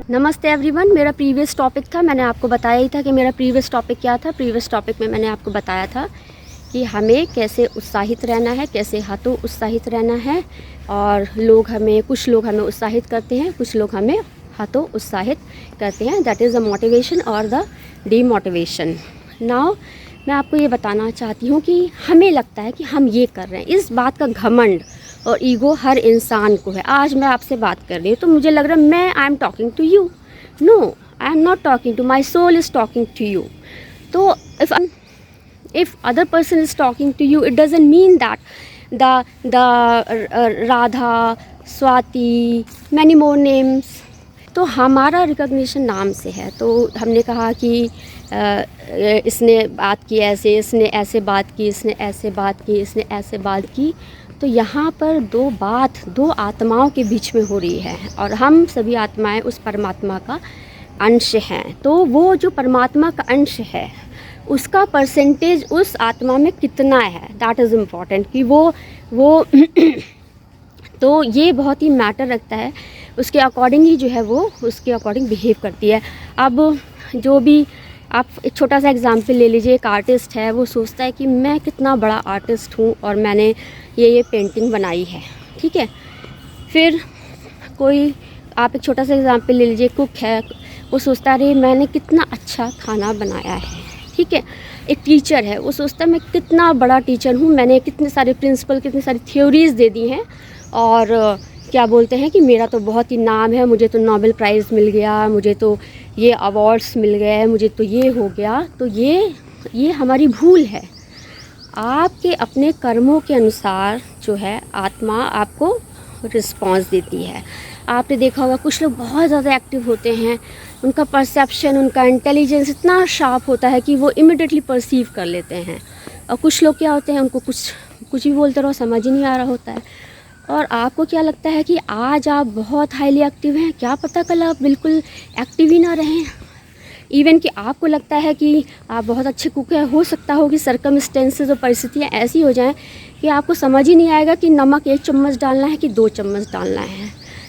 नमस्ते एवरीवन। मेरा previous topic था, मैंने आपको बताया ही था कि मेरा प्रीवियस टॉपिक क्या था। प्रीवियस टॉपिक में मैंने आपको बताया था कि हमें कैसे उत्साहित रहना है, कैसे हाथों उत्साहित रहना है। और कुछ लोग हमें उत्साहित करते हैं, कुछ लोग हमें हाथों उत्साहित करते हैं। दैट इज़ द मोटिवेशन और द डीमोटिवेशन। नाउ मैं आपको ये बताना चाहती हूँ कि हमें लगता है कि हम ये कर रहे हैं, इस बात का घमंड और ईगो हर इंसान को है। आज मैं आपसे बात कर रही हूँ तो मुझे लग रहा है मैं I am talking to you. No, I am not talking to, my soul is talking to you. तो if other person is talking to you, it doesn't mean that the Radha, Swati, many more names, तो हमारा recognition नाम से है। तो हमने कहा कि इसने बात की ऐसे, इसने ऐसे बात की, इसने ऐसे बात की, इसने ऐसे बात की। तो यहाँ पर दो आत्माओं के बीच में हो रही है और हम सभी आत्माएं उस परमात्मा का अंश हैं। तो वो जो परमात्मा का अंश है उसका परसेंटेज उस आत्मा में कितना है, दैट इज़ इम्पॉर्टेंट कि वो तो ये बहुत ही मैटर रखता है। उसके अकॉर्डिंग ही जो है वो उसके अकॉर्डिंग बिहेव करती है। अब जो भी आप एक छोटा सा एग्जांपल ले लीजिए, एक आर्टिस्ट है, वो सोचता है कि मैं कितना बड़ा आर्टिस्ट हूँ और मैंने ये पेंटिंग बनाई है, ठीक है। फिर कोई आप एक छोटा सा एग्जांपल ले लीजिए, कुक है, वो सोचता है अरे मैंने कितना अच्छा खाना बनाया है, ठीक है। एक टीचर है, वो सोचता है मैं कितना बड़ा टीचर हूँ, मैंने कितने सारे प्रिंसिपल, कितनी सारी थ्योरीज़ दे दी हैं और क्या बोलते हैं कि मेरा तो बहुत ही नाम है, मुझे तो नोबेल प्राइज़ मिल गया, मुझे तो ये अवार्ड्स मिल गए, मुझे तो ये हो गया। तो ये हमारी भूल है। आपके अपने कर्मों के अनुसार जो है आत्मा आपको रिस्पॉन्स देती है। आपने देखा होगा कुछ लोग बहुत ज़्यादा एक्टिव होते हैं, उनका परसेप्शन, उनका इंटेलिजेंस इतना शार्प होता है कि वो इमिडिएटली परसीव कर लेते हैं। और कुछ लोग क्या होते हैं, उनको कुछ भी बोलते रहो समझ ही नहीं आ रहा होता है। और आपको क्या लगता है कि आज आप बहुत हाईली एक्टिव हैं, क्या पता कल आप बिल्कुल एक्टिव ही ना रहें। इवन कि आपको लगता है कि आप बहुत अच्छे कुक हैं, हो सकता हो कि सर्कमस्टेंसेस और परिस्थितियाँ ऐसी हो जाएं कि आपको समझ ही नहीं आएगा कि नमक 1 चम्मच डालना है कि 2 चम्मच डालना है।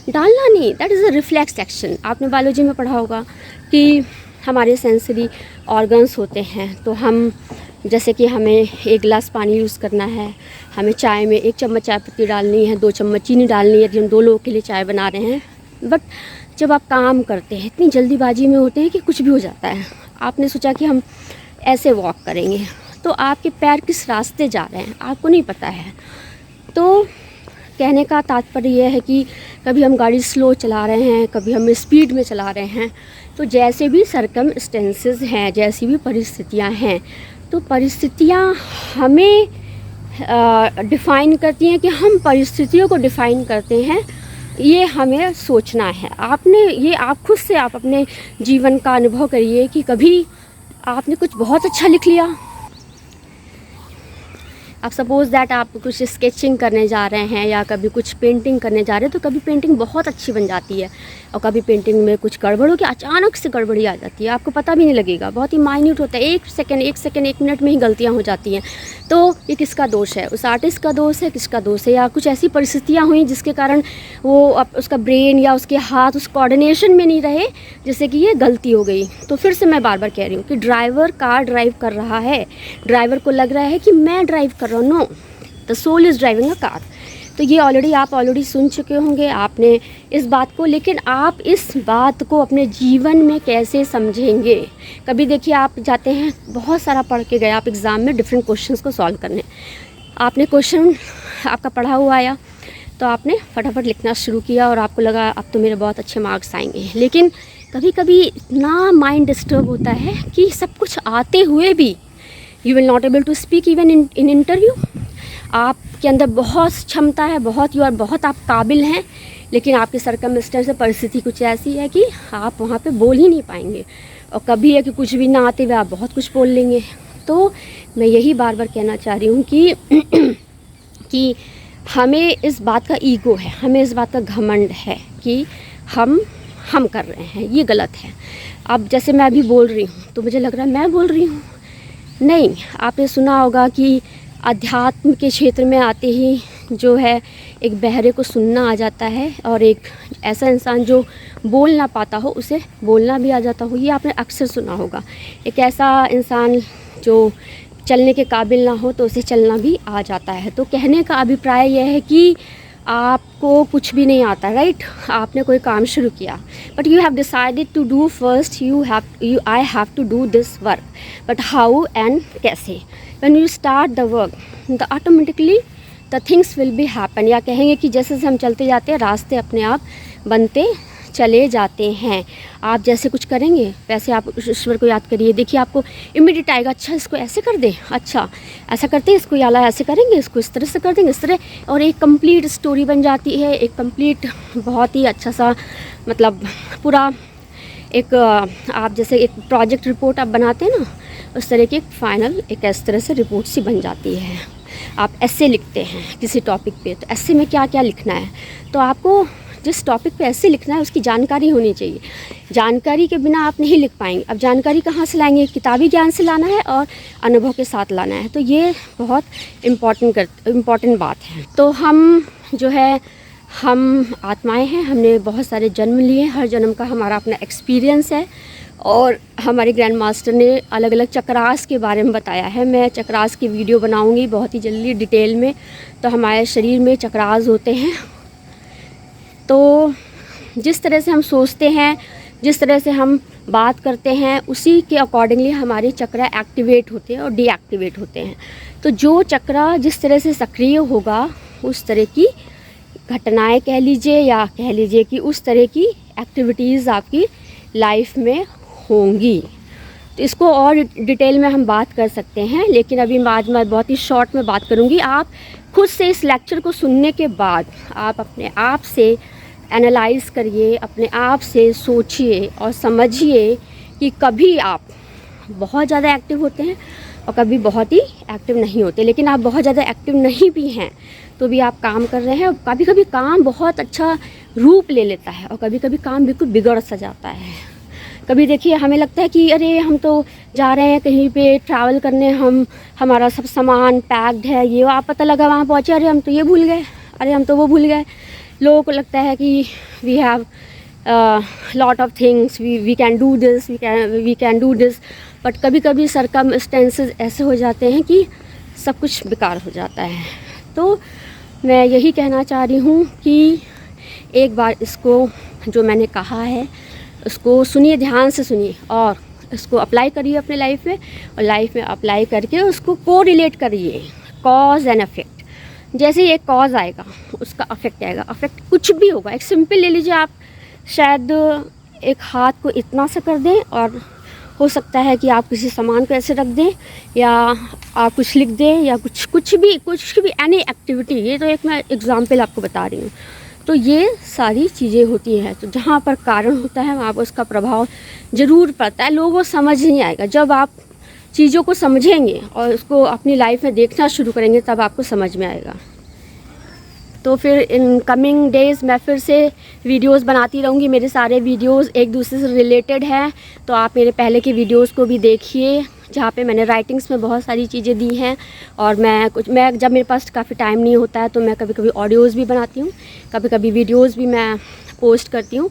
डालना नहीं, that is a reflex action. आपने बायोलॉजी में पढ़ा होगा कि हमारे सेंसरी ऑर्गन्स होते हैं। तो हम जैसे कि हमें 1 गिलास पानी यूज़ करना है, हमें चाय में 1 चम्मच चाय पत्ती डालनी है, 2 चम्मच चीनी डालनी है, यदि हम 2 लोगों के लिए चाय बना रहे हैं। बट जब आप काम करते हैं इतनी जल्दीबाजी में होते हैं कि कुछ भी हो जाता है। आपने सोचा कि हम ऐसे वॉक करेंगे, तो आपके पैर किस रास्ते जा रहे हैं आपको नहीं पता है। तो कहने का तात्पर्य यह है कि कभी हम गाड़ी स्लो चला रहे हैं, कभी हम स्पीड में चला रहे हैं। तो जैसे भी सर्कमस्टेंसेस हैं, जैसी भी परिस्थितियां हैं, तो परिस्थितियां हमें डिफ़ाइन करती हैं कि हम परिस्थितियों को डिफ़ाइन करते हैं। ये हमें सोचना है। आप खुद से आप अपने जीवन का अनुभव करिए कि कभी आपने कुछ बहुत अच्छा लिख लिया। आप सपोज़ दैट आप कुछ स्केचिंग करने जा रहे हैं या कभी कुछ पेंटिंग करने जा रहे हैं, तो कभी पेंटिंग बहुत अच्छी बन जाती है और कभी पेंटिंग में कुछ गड़बड़ हो के अचानक से गड़बड़ी आ जाती है, आपको पता भी नहीं लगेगा, बहुत ही माइन्यूट होता है, 1 सेकंड 1 मिनट में ही गलतियाँ हो जाती हैं। तो ये किसका दोष है? उस आर्टिस्ट का दोष है, किसका दोष है? या कुछ ऐसी परिस्थितियाँ हुई जिसके कारण वो उसका ब्रेन या उसके हाथ उस कोऑर्डिनेशन में नहीं रहे, जिससे कि ये गलती हो गई। तो फिर से मैं बार बार कह रही हूँ कि ड्राइवर कार ड्राइव कर रहा है, ड्राइवर को लग रहा है कि मैं ड्राइव कर रहा हूँ, no, the soul is driving a car. तो ये आप ऑलरेडी सुन चुके होंगे आपने इस बात को। लेकिन आप इस बात को अपने जीवन में कैसे समझेंगे? कभी देखिए आप जाते हैं, बहुत सारा पढ़ के गए आप एग्ज़ाम में डिफरेंट क्वेश्चंस को सॉल्व करने, आपने क्वेश्चन आपका पढ़ा हुआ आया तो आपने फटाफट लिखना शुरू किया और आपको लगा अब तो मेरे बहुत अच्छे मार्क्स आएंगे। लेकिन कभी कभी इतना माइंड डिस्टर्ब होता है कि सब कुछ आते हुए भी you will not able to speak even in interview. आपके अंदर बहुत क्षमता है, बहुत आप काबिल हैं, लेकिन आपके सर्कमस्टेंस से परिस्थिति कुछ ऐसी है कि आप वहाँ पे बोल ही नहीं पाएंगे। और कभी है कि कुछ भी ना आते हुए आप बहुत कुछ बोल लेंगे। तो मैं यही बार बार कहना चाह रही हूँ कि हमें इस बात का ईगो है, हमें इस बात का घमंड है कि हम कर रहे हैं, ये गलत है। अब जैसे मैं अभी बोल रही हूँ तो मुझे लग रहा है मैं बोल रही हूँ, नहीं। आपने सुना होगा कि अध्यात्म के क्षेत्र में आते ही जो है एक बहरे को सुनना आ जाता है, और एक ऐसा इंसान जो बोल ना पाता हो उसे बोलना भी आ जाता हो। ये आपने अक्सर सुना होगा। एक ऐसा इंसान जो चलने के काबिल ना हो तो उसे चलना भी आ जाता है। तो कहने का अभिप्राय यह है कि आपको कुछ भी नहीं आता, राइट? आपने कोई काम शुरू किया, but you have decided to do first, I have to do this work, but how and कैसे? When you start the work the automatically the things will be happen. या कहेंगे कि जैसे जैसे हम चलते जाते हैं रास्ते अपने आप बनते चले जाते हैं। आप जैसे कुछ करेंगे वैसे आप ईश्वर को याद करिए, देखिए आपको इमीडिएट आएगा, अच्छा इसको ऐसे कर दें, अच्छा ऐसा करते हैं, इसको याला ऐसे करेंगे, इसको इस तरह से कर देंगे, इस तरह, और एक कंप्लीट स्टोरी बन जाती है। एक कंप्लीट बहुत ही अच्छा सा मतलब पूरा एक आप जैसे एक प्रोजेक्ट रिपोर्ट आप बनाते हैं ना, उस तरह की एक फाइनल एक इस तरह से रिपोर्ट सी बन जाती है। आप ऐसे लिखते हैं किसी टॉपिक पे, तो ऐसे में क्या क्या लिखना है, तो आपको जिस टॉपिक पे ऐसे लिखना है उसकी जानकारी होनी चाहिए। जानकारी के बिना आप नहीं लिख पाएंगे। अब जानकारी कहाँ से लाएंगे? किताबी ज्ञान से लाना है और अनुभव के साथ लाना है। तो ये बहुत इम्पॉर्टेंट बात है। तो हम जो है हम आत्माएं हैं, हमने बहुत सारे जन्म लिए, हर जन्म का हमारा अपना एक्सपीरियंस है, और हमारे ग्रैंड मास्टर ने अलग अलग चक्रास के बारे में बताया है। मैं चक्रास की वीडियो बनाऊंगी बहुत ही जल्दी डिटेल में। तो हमारे शरीर में चक्रास होते हैं, तो जिस तरह से हम सोचते हैं, जिस तरह से हम बात करते हैं, उसी के अकॉर्डिंगली हमारे चक्र एक्टिवेट होते हैं और डीएक्टिवेट होते हैं। तो जो चक्र जिस तरह से सक्रिय होगा उस तरह की घटनाएं कह लीजिए, या कह लीजिए कि उस तरह की एक्टिविटीज़ आपकी लाइफ में होंगी। तो इसको और डिटेल में हम बात कर सकते हैं, लेकिन अभी आज मैं बहुत ही शॉर्ट में बात करूँगी। आप खुद से इस लेक्चर को सुनने के बाद आप अपने आप से एनालाइज करिए, अपने आप से सोचिए और समझिए कि कभी आप बहुत ज़्यादा एक्टिव होते हैं और कभी बहुत ही एक्टिव नहीं होते। लेकिन आप बहुत ज़्यादा एक्टिव नहीं भी हैं तो भी आप काम कर रहे हैं, और कभी कभी काम बहुत अच्छा रूप ले लेता है और कभी कभी काम बिल्कुल बिगड़ सा जाता है। कभी देखिए हमें लगता है कि अरे हम तो जा रहे हैं कहीं पे ट्रैवल करने, हमारा सब सामान पैक्ड है, ये आप पता लगा वहाँ पहुँचे, अरे हम तो ये भूल गए, अरे हम तो वो भूल गए। लोगों को लगता है कि we have lot of things, we can do this, we can do this, but कभी कभी सर्कमस्टेंसेस ऐसे हो जाते हैं कि सब कुछ बेकार हो जाता है। तो मैं यही कहना चाह रही हूँ कि एक बार इसको जो मैंने कहा है उसको सुनिए, ध्यान से सुनिए और इसको अप्लाई करिए अपने लाइफ में, और लाइफ में अप्लाई करके उसको को रिलेट करिए, कॉज एंड इफेक्ट। जैसे ही एक कॉज आएगा उसका अफेक्ट आएगा। अफेक्ट कुछ भी होगा, एक सिंपल ले लीजिए, आप शायद एक हाथ को इतना सा कर दें, और हो सकता है कि आप किसी सामान को ऐसे रख दें, या आप कुछ लिख दें, या कुछ भी एनी एक्टिविटी। ये तो एक मैं एग्जांपल आपको बता रही हूँ। तो ये सारी चीज़ें होती हैं। तो जहाँ पर कारण होता है वहाँ पर उसका प्रभाव ज़रूर पड़ता है। लोगों को समझ नहीं आएगा। जब आप चीज़ों को समझेंगे और उसको अपनी लाइफ में देखना शुरू करेंगे तब आपको समझ में आएगा। तो फिर इन कमिंग डेज़ मैं फिर से वीडियोस बनाती रहूँगी। मेरे सारे वीडियोस एक दूसरे से रिलेटेड हैं, तो आप मेरे पहले के वीडियोस को भी देखिए, जहाँ पे मैंने राइटिंग्स में बहुत सारी चीज़ें दी हैं। और मैं जब मेरे पास काफ़ी टाइम नहीं होता है तो मैं कभी कभी ऑडियोज़ भी बनाती हूँ, कभी कभी वीडियोज़ भी मैं पोस्ट करती हूँ।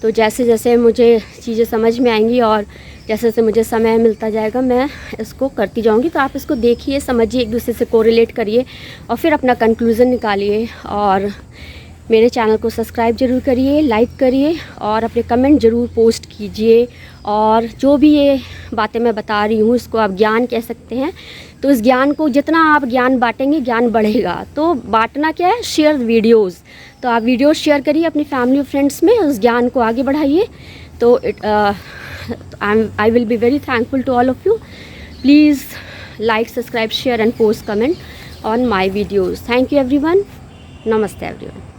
तो जैसे जैसे मुझे चीज़ें समझ में आएंगी और जैसे जैसे मुझे समय मिलता जाएगा मैं इसको करती जाऊंगी। तो आप इसको देखिए, समझिए, एक दूसरे से कोरिलेट करिए और फिर अपना कंक्लूज़न निकालिए। और मेरे चैनल को सब्सक्राइब ज़रूर करिए, लाइक करिए और अपने कमेंट ज़रूर पोस्ट कीजिए। और जो भी ये बातें मैं बता रही हूँ इसको आप ज्ञान कह सकते हैं। तो इस ज्ञान को जितना आप ज्ञान बांटेंगे ज्ञान बढ़ेगा। तो बांटना क्या है? Share videos. तो आप वीडियोज़ शेयर करिए अपनी फैमिली और फ्रेंड्स में, उस ज्ञान को आगे बढ़ाइए। तो I will be very thankful to all of you. Please like, subscribe, share and post comment on my videos. Thank you everyone. Namaste everyone.